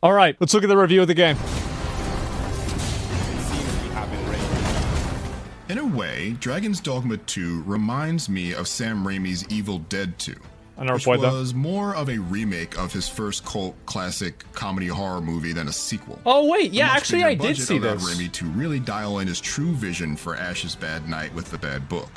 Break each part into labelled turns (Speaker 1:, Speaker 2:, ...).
Speaker 1: All right, let's look at the review of the game.
Speaker 2: In a way, Dragon's Dogma 2 reminds me of Sam Raimi's Evil Dead 2, which was more of a remake of his first cult classic comedy horror movie than a sequel.
Speaker 1: Oh wait, yeah, actually I did see this.
Speaker 2: Raimi to really dial in his true vision for Ash's bad night with the bad book.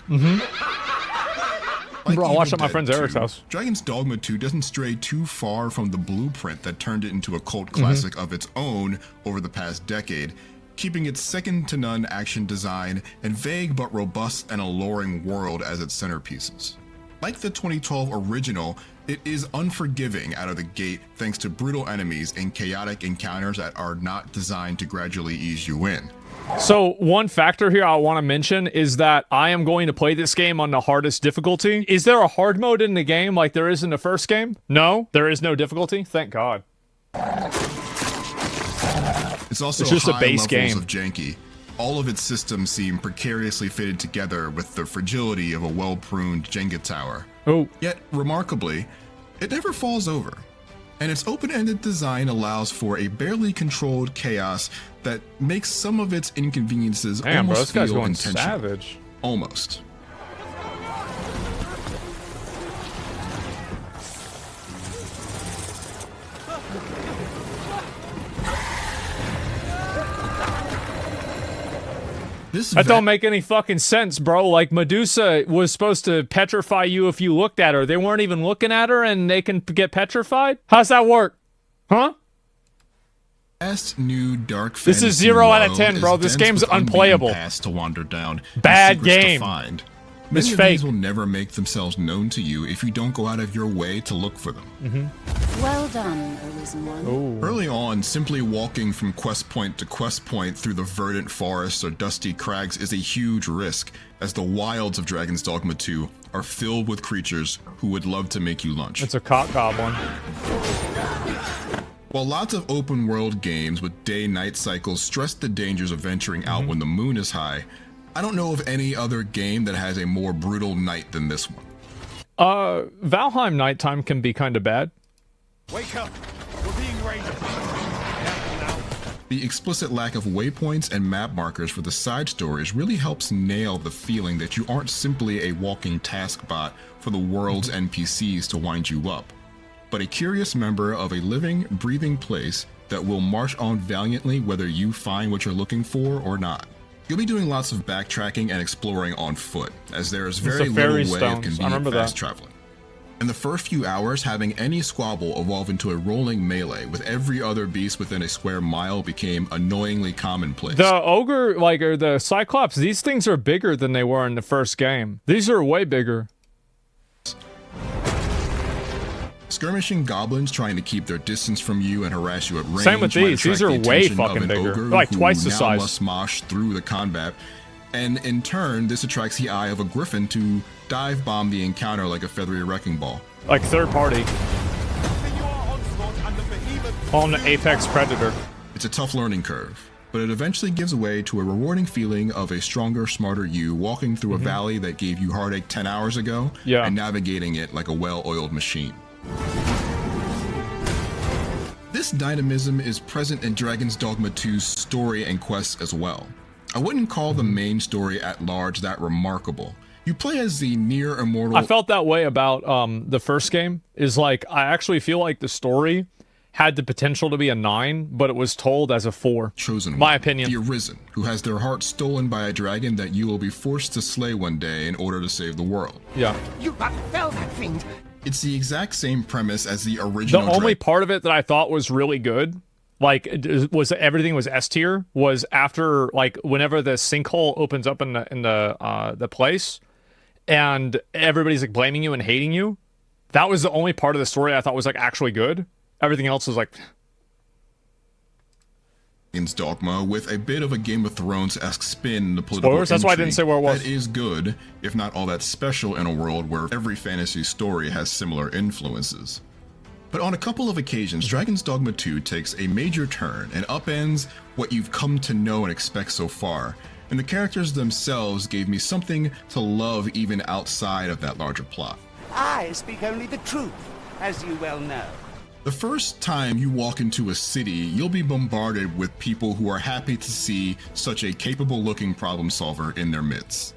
Speaker 1: Like bro, I watched at my friend Eric's house.
Speaker 2: Dragon's Dogma 2 doesn't stray too far from the blueprint that turned it into a cult classic of its own over the past decade, keeping its second-to-none action design and vague but robust and alluring world as its centerpieces. Like the 2012 original, it is unforgiving out of the gate thanks to brutal enemies and chaotic encounters that are not designed to gradually ease you in.
Speaker 1: So one factor here I want to mention is that I am going to play this game on the hardest difficulty. Is there a hard mode in the game like there is in the first game? No, there is no difficulty. Thank God.
Speaker 2: It's also
Speaker 1: just
Speaker 2: high
Speaker 1: a base
Speaker 2: levels
Speaker 1: game
Speaker 2: of janky. All of its systems seem precariously fitted together with the fragility of a well-pruned Jenga tower.
Speaker 1: Oh.
Speaker 2: Yet, remarkably, it never falls over. And its open-ended design allows for a barely controlled chaos that makes some of its inconveniences almost feel intentional.
Speaker 1: Savage.
Speaker 2: Almost.
Speaker 1: That don't make any fucking sense, bro. Like, Medusa was supposed to petrify you if you looked at her. They weren't even looking at her and they can get petrified? How's that work? Huh?
Speaker 2: New dark
Speaker 1: this is 0 out of 10, bro. This game's unplayable.
Speaker 2: To wander down,
Speaker 1: bad game.
Speaker 2: It's fake. These will never make themselves known to you if you don't go out of your way to look for them.
Speaker 3: Well done, Arisen One.
Speaker 1: Ooh.
Speaker 2: Early on, simply walking from quest point to quest point through the verdant forests or dusty crags is a huge risk, as the wilds of Dragon's Dogma 2 are filled with creatures who would love to make you lunch.
Speaker 1: It's a cock goblin.
Speaker 2: While lots of open world games with day-night cycles stress the dangers of venturing out when the moon is high, I don't know of any other game that has a more brutal night than this one.
Speaker 1: Valheim nighttime can be kind of bad.
Speaker 4: Wake up! We're being raided.
Speaker 2: The explicit lack of waypoints and map markers for the side stories really helps nail the feeling that you aren't simply a walking task bot for the world's NPCs to wind you up, but a curious member of a living, breathing place that will march on valiantly whether you find what you're looking for or not. You'll be doing lots of backtracking and exploring on foot, as there is very little way of convenient fast traveling. In the first few hours, having any squabble evolve into a rolling melee with every other beast within a square mile became annoyingly commonplace.
Speaker 1: The ogre, or the cyclops, these things are bigger than they were in the first game. These are way bigger.
Speaker 2: Skirmishing goblins trying to keep their distance from you and harass you at range.
Speaker 1: Same with these. These are way fucking bigger. They're like twice the size.
Speaker 2: Must mosh through the combat, and in turn, this attracts the eye of a griffin to dive bomb the encounter like a feathery wrecking ball.
Speaker 1: Like third party. On the apex predator.
Speaker 2: It's a tough learning curve, but it eventually gives way to a rewarding feeling of a stronger, smarter you walking through a valley that gave you heartache 10 hours ago and navigating it like a well-oiled machine. This dynamism is present in Dragon's Dogma 2's story and quests as well. I wouldn't call the main story at large that remarkable. You play as the near immortal...
Speaker 1: I felt that way about the first game. Is like, I actually feel like the story had the potential to be a 9, but it was told as a 4.
Speaker 2: Chosen
Speaker 1: My
Speaker 2: one,
Speaker 1: opinion.
Speaker 2: The Arisen, who has their heart stolen by a dragon that you will be forced to slay one day in order to save the world.
Speaker 1: Yeah.
Speaker 4: You fell that fiend!
Speaker 2: It's the exact same premise as the original.
Speaker 1: The only part of it that I thought was really good, was everything was S tier, was after whenever the sinkhole opens up in the place, and everybody's blaming you and hating you. That was the only part of the story I thought was actually good. Everything else was
Speaker 2: Dogma with a bit of a Game of Thrones-esque spin in the political
Speaker 1: spoilers? That's why I didn't say where it was.
Speaker 2: That is good, if not all that special in a world where every fantasy story has similar influences. But on a couple of occasions, Dragon's Dogma 2 takes a major turn and upends what you've come to know and expect so far, and the characters themselves gave me something to love even outside of that larger plot.
Speaker 5: I speak only the truth, as you well know.
Speaker 2: The first time you walk into a city, you'll be bombarded with people who are happy to see such a capable-looking problem solver in their midst.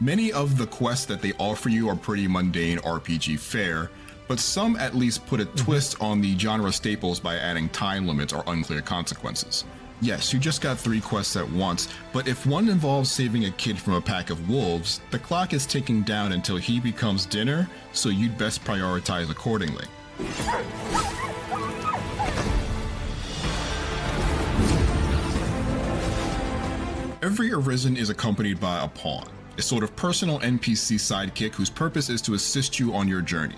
Speaker 2: Many of the quests that they offer you are pretty mundane RPG fare, but some at least put a twist on the genre staples by adding time limits or unclear consequences. Yes, you just got 3 quests at once, but if one involves saving a kid from a pack of wolves, the clock is ticking down until he becomes dinner, so you'd best prioritize accordingly. Every Arisen is accompanied by a pawn, a sort of personal NPC sidekick whose purpose is to assist you on your journey.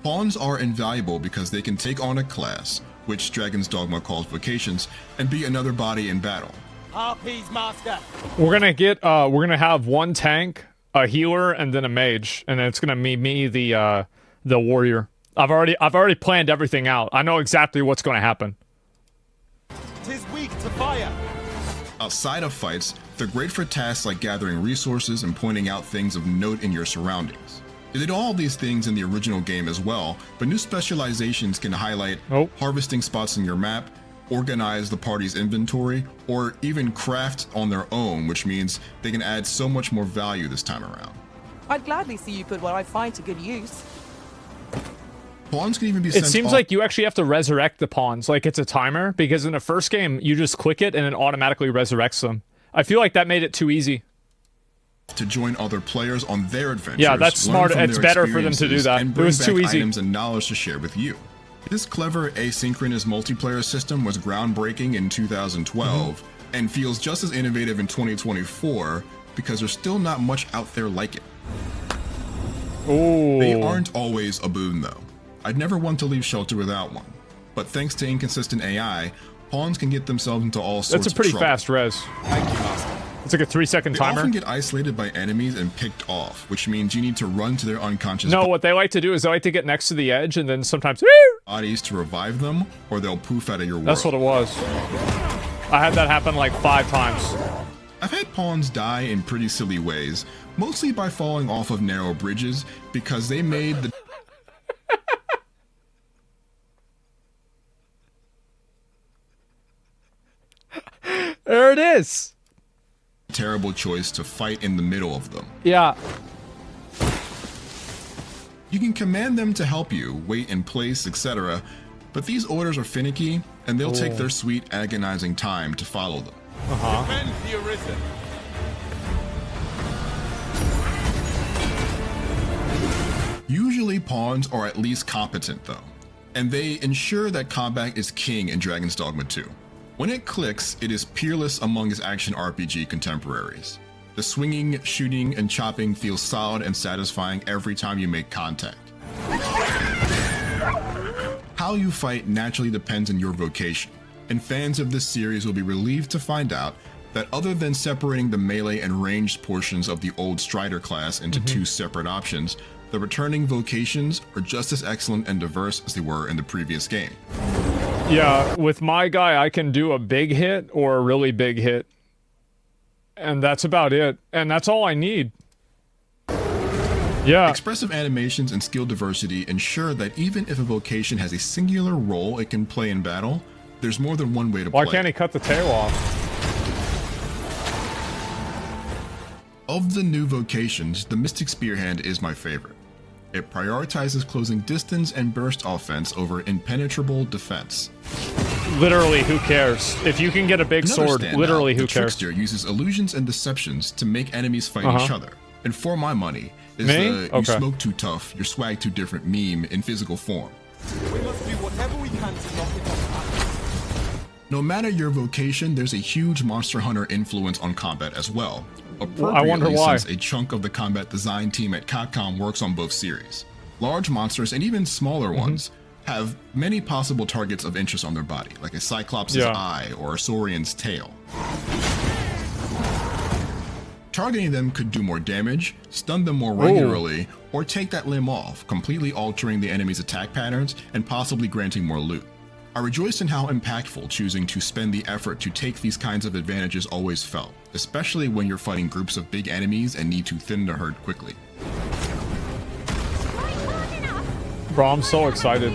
Speaker 2: Pawns are invaluable because they can take on a class, which Dragon's Dogma calls vocations, and be another body in battle.
Speaker 4: Harpies, master.
Speaker 1: We're gonna have one tank, a healer, and then a mage, and then it's gonna be me, the warrior. I've already planned everything out. I know exactly what's gonna happen.
Speaker 4: 'Tis weak to fire.
Speaker 2: Outside of fights, they're great for tasks like gathering resources and pointing out things of note in your surroundings. They did all these things in the original game as well, but new specializations can highlight harvesting spots in your map, organize the party's inventory, or even craft on their own, which means they can add so much more value this time around.
Speaker 5: I'd gladly see you put what I find to good use.
Speaker 2: Pawns can even be sent
Speaker 1: It seems
Speaker 2: off
Speaker 1: like you actually have to resurrect the pawns, like it's a timer, because in the first game, you just click it and it automatically resurrects them. I feel like that made it too easy.
Speaker 2: to join other players on their adventures.
Speaker 1: Yeah, that's
Speaker 2: learn
Speaker 1: smart.
Speaker 2: from
Speaker 1: It's
Speaker 2: their
Speaker 1: better for them to do
Speaker 2: experiences,
Speaker 1: that.
Speaker 2: and
Speaker 1: It
Speaker 2: bring
Speaker 1: was
Speaker 2: back
Speaker 1: too easy.
Speaker 2: items and knowledge to share with you. This clever asynchronous multiplayer system was groundbreaking in 2012 and feels just as innovative in 2024 because there's still not much out there like it.
Speaker 1: Oh.
Speaker 2: They aren't always a boon though. I'd never want to leave Shelter without one. But thanks to inconsistent AI, pawns can get themselves into all sorts of trouble.
Speaker 1: That's a pretty fast res.
Speaker 4: Thank you, master.
Speaker 1: It's like a 3-second
Speaker 2: They
Speaker 1: timer.
Speaker 2: often get isolated by enemies and picked off, which means you need to run to their unconscious
Speaker 1: No, what they like to do is they like to get next to the edge and then sometimes
Speaker 2: bodies to revive them, or they'll poof out of your world.
Speaker 1: that's what it was. I had that happen like 5 times.
Speaker 2: I've had pawns die in pretty silly ways, mostly by falling off of narrow bridges, because they made the
Speaker 1: There it is.
Speaker 2: terrible choice to fight in the middle of them.
Speaker 1: Yeah.
Speaker 2: You can command them to help you, wait in place, etc., but these orders are finicky, and they'll take their sweet, agonizing time to follow them.
Speaker 4: Defend the Arisen.
Speaker 2: Usually pawns are at least competent though, and they ensure that combat is king in Dragon's Dogma 2. When it clicks, it is peerless among its action RPG contemporaries. The swinging, shooting, and chopping feels solid and satisfying every time you make contact. How you fight naturally depends on your vocation, and fans of this series will be relieved to find out that other than separating the melee and ranged portions of the old Strider class into 2 separate options, the returning vocations are just as excellent and diverse as they were in the previous game.
Speaker 1: Yeah, with my guy, I can do a big hit or a really big hit. And that's about it. And that's all I need. Yeah.
Speaker 2: Expressive animations and skill diversity ensure that even if a vocation has a singular role it can play in battle, there's more than one way to play.
Speaker 1: Why can't he cut the tail off?
Speaker 2: Of the new vocations, the Mystic Spearhand is my favorite. It prioritizes closing distance and burst offense over impenetrable defense.
Speaker 1: Literally, who cares? If you can get a big
Speaker 2: Another
Speaker 1: sword,
Speaker 2: standout,
Speaker 1: literally, who
Speaker 2: the
Speaker 1: cares?
Speaker 2: Trickster uses illusions and deceptions to make enemies fight each other. And for my money, is
Speaker 1: Me?
Speaker 2: the
Speaker 1: Okay.
Speaker 2: you smoke too tough, your swag too different meme in physical form.
Speaker 4: We must do whatever we can to knock it off.
Speaker 2: No matter your vocation, there's a huge Monster Hunter influence on combat as well.
Speaker 1: I wonder why.
Speaker 2: Since a chunk of the combat design team at Capcom works on both series. Large monsters and even smaller ones have many possible targets of interest on their body, like a Cyclops' eye or a Saurian's tail. Targeting them could do more damage, stun them more regularly, or take that limb off, completely altering the enemy's attack patterns and possibly granting more loot. I rejoice in how impactful choosing to spend the effort to take these kinds of advantages always felt, especially when you're fighting groups of big enemies and need to thin the herd quickly.
Speaker 1: Bro, I'm so excited.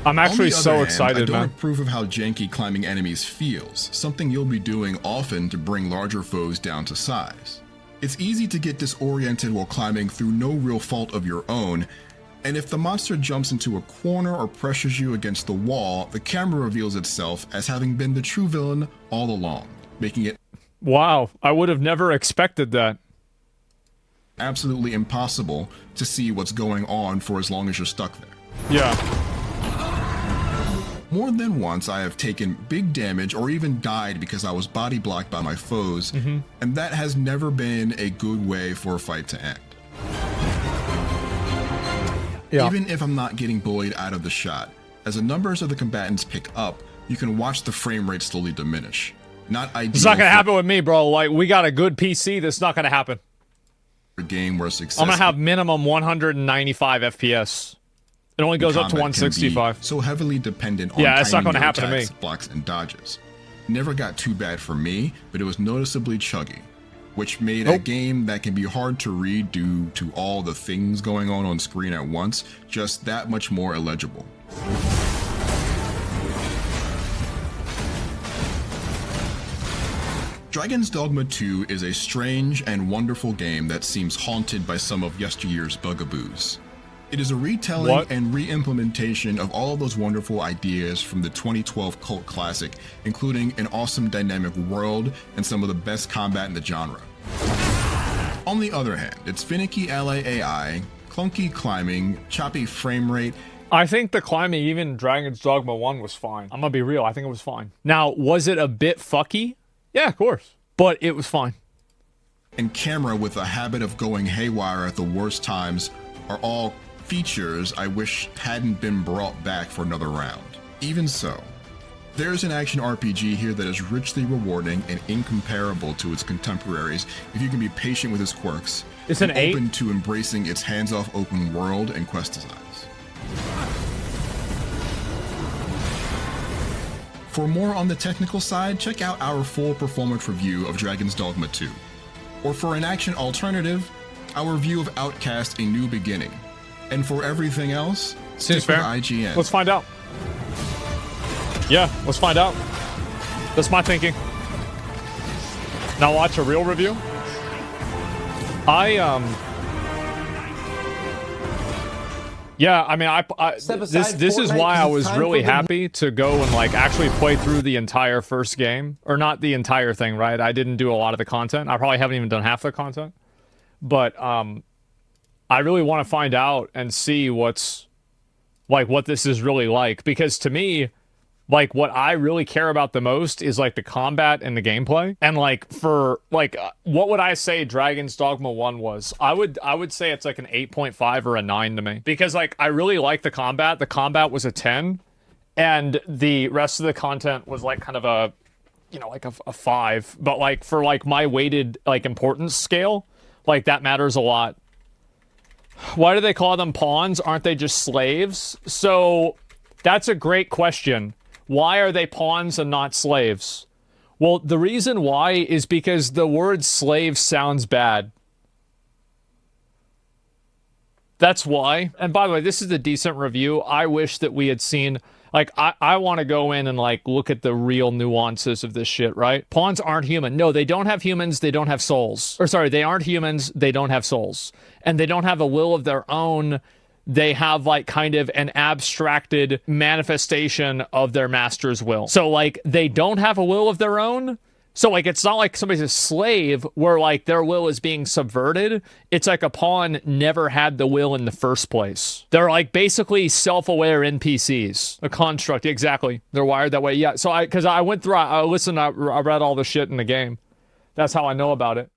Speaker 1: I'm actually
Speaker 2: On the
Speaker 1: so
Speaker 2: other hand,
Speaker 1: excited,
Speaker 2: I don't
Speaker 1: man.
Speaker 2: approve of how janky climbing enemies feels, something you'll be doing often to bring larger foes down to size. It's easy to get disoriented while climbing through no real fault of your own, and if the monster jumps into a corner or pressures you against the wall, the camera reveals itself as having been the true villain all along, making it
Speaker 1: Wow, I would have never expected that.
Speaker 2: absolutely impossible to see what's going on for as long as you're stuck there.
Speaker 1: Yeah.
Speaker 2: More than once, I have taken big damage or even died because I was body blocked by my foes, and that has never been a good way for a fight to end.
Speaker 1: Yeah.
Speaker 2: Even if I'm not getting bullied out of the shot, as the numbers of the combatants pick up, you can watch the frame rate slowly diminish. Not ideal
Speaker 1: It's not gonna
Speaker 2: for
Speaker 1: happen with me, bro. Like, we got a good PC. This is not gonna happen.
Speaker 2: a game where success
Speaker 1: I'm gonna have minimum 195 FPS. It only goes up to
Speaker 2: combat can be
Speaker 1: 165.
Speaker 2: so heavily dependent on
Speaker 1: Yeah, it's not
Speaker 2: timing
Speaker 1: gonna
Speaker 2: your
Speaker 1: happen to me.
Speaker 2: attacks, blocks, and dodges. Never got too bad for me, but it was noticeably chuggy, which made a game that can be hard to read due to all the things going on screen at once just that much more illegible. Dragon's Dogma 2 is a strange and wonderful game that seems haunted by some of yesteryear's bugaboos. It is a retelling
Speaker 1: What?
Speaker 2: and re-implementation of all of those wonderful ideas from the 2012 cult classic, including an awesome dynamic world and some of the best combat in the genre. On the other hand, its finicky ally AI, clunky climbing, choppy frame rate,
Speaker 1: I think the climbing, even Dragon's Dogma 1, was fine. I'm gonna be real. I think it was fine. Now, was it a bit fucky? Yeah, of course. But it was fine.
Speaker 2: and camera with a habit of going haywire at the worst times are all features I wish hadn't been brought back for another round. Even so, there's an action RPG here that is richly rewarding and incomparable to its contemporaries if you can be patient with its quirks.
Speaker 1: It's an
Speaker 2: and
Speaker 1: 8?
Speaker 2: open to embracing its hands-off open world and quest designs. For more on the technical side, check out our full performance review of Dragon's Dogma 2. Or for an action alternative, our review of Outcast: A New Beginning. And for everything else,
Speaker 1: Seems
Speaker 2: stick with
Speaker 1: fair.
Speaker 2: IGN.
Speaker 1: Let's find out. Yeah, let's find out. That's my thinking. Now watch a real review. Yeah, I mean, this is why I was really happy to go and like actually play through the entire first game, or not the entire thing, right? I didn't do a lot of the content. I probably haven't even done half the content, but I really want to find out and see what this is really like, because to me, like, what I really care about the most is like the combat and the gameplay. And like for like what would I say Dragon's Dogma 1 was? I would say it's like an 8.5 or a 9 to me, because like I really like the combat. The combat was a 10, and the rest of the content was like kind of a, you know, like a 5. But like for like my weighted like importance scale, like that matters a lot. Why do they call them pawns? Aren't they just slaves? So that's a great question. Why are they pawns and not slaves? Well, the reason why is because the word slave sounds bad. That's why. And by the way, this is a decent review. I wish that we had seen, like, I want to go in and like look at the real nuances of this shit, right? Pawns aren't human. No, they don't have humans. They don't have souls. Or sorry, they aren't humans. They don't have souls. And they don't have a will of their own. They have like kind of an abstracted manifestation of their master's will. So like they don't have a will of their own. So like it's not like somebody's a slave where like their will is being subverted. It's like a pawn never had the will in the first place. They're like basically self-aware NPCs. A construct, exactly. They're wired that way. Yeah. So because I went through, I listened, I read all the shit in the game. That's how I know about it.